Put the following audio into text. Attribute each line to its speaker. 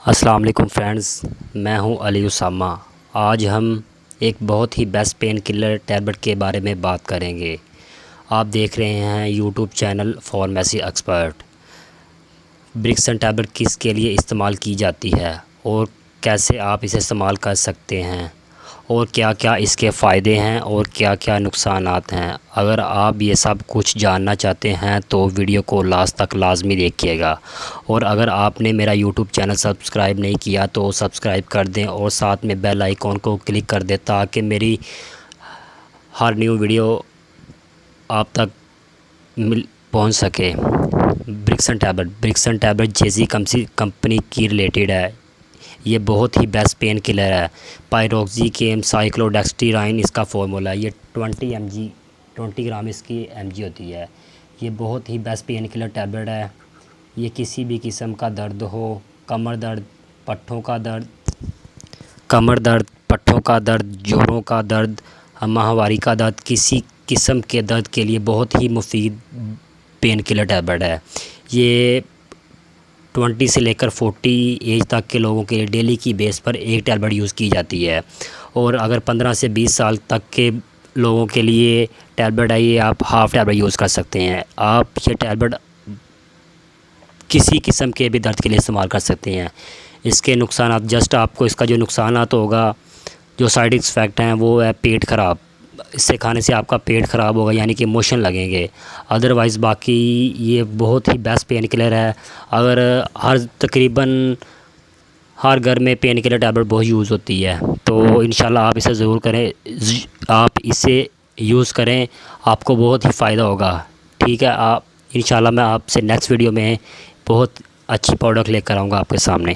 Speaker 1: अस्सलाम वालेकुम फ्रेंड्स, मैं हूं अली उसामा। आज हम एक बहुत ही बेस्ट पेन किलर टैबलेट के बारे में बात करेंगे। आप देख रहे हैं यूट्यूब चैनल फार्मेसी एक्सपर्ट। ब्रिक्सन टैबलेट किसके लिए इस्तेमाल की जाती है और कैसे आप इसे इस्तेमाल कर सकते हैं और क्या क्या इसके फ़ायदे हैं और क्या क्या नुकसानात हैं। अगर आप ये सब कुछ जानना चाहते हैं तो वीडियो को लास्ट तक लाजमी देखिएगा। और अगर आपने मेरा यूट्यूब चैनल सब्सक्राइब नहीं किया तो सब्सक्राइब कर दें और साथ में बेल आइकॉन को क्लिक कर दें ताकि मेरी हर न्यू वीडियो आप तक पहुंच सके। ब्रिक्सन टैबलेट जैसी कंपनी की रिलेटेड है। ये बहुत ही बेस्ट पेन किलर है। पायरोक्सिकेम साइक्लोडेक्स्ट्राइन इसका फार्मूला है। ये 20 ग्राम इसकी mg होती है। ये बहुत ही बेस्ट पेन किलर टैबलेट है। ये किसी भी किस्म का दर्द हो, कमर दर्द, पट्ठों का दर्द, जोड़ों का दर्द, माहवारी का दर्द, किसी किस्म के दर्द के लिए बहुत ही मुफीद पेन किलर टैबलेट है। ये 20 से लेकर 40 एज तक के लोगों के लिए डेली की बेस पर एक टैबलेट यूज़ की जाती है। और अगर 15 से 20 साल तक के लोगों के लिए टैबलेट है, ये आप हाफ़ टैबलेट यूज़ कर सकते हैं। आप ये टैबलेट किसी किस्म के भी दर्द के लिए इस्तेमाल कर सकते हैं। इसके नुकसान जस्ट आपको इसका जो नुकसान होगा, जो साइड इफ़ेक्ट हैं वो है पेट ख़राब। इससे खाने से आपका पेट ख़राब होगा, यानी कि मोशन लगेंगे। अदरवाइज़ बाकी ये बहुत ही बेस्ट पेन किलर है। अगर तकरीबन हर घर में पेन किलर टैबलेट बहुत यूज़ होती है, तो इंशाल्लाह आप इसे ज़रूर करें। आप इसे यूज़ करें, आपको बहुत ही फ़ायदा होगा। ठीक है, आप इंशाल्लाह मैं आपसे नेक्स्ट वीडियो में बहुत अच्छी प्रोडक्ट लेकर आऊँगा आपके सामने।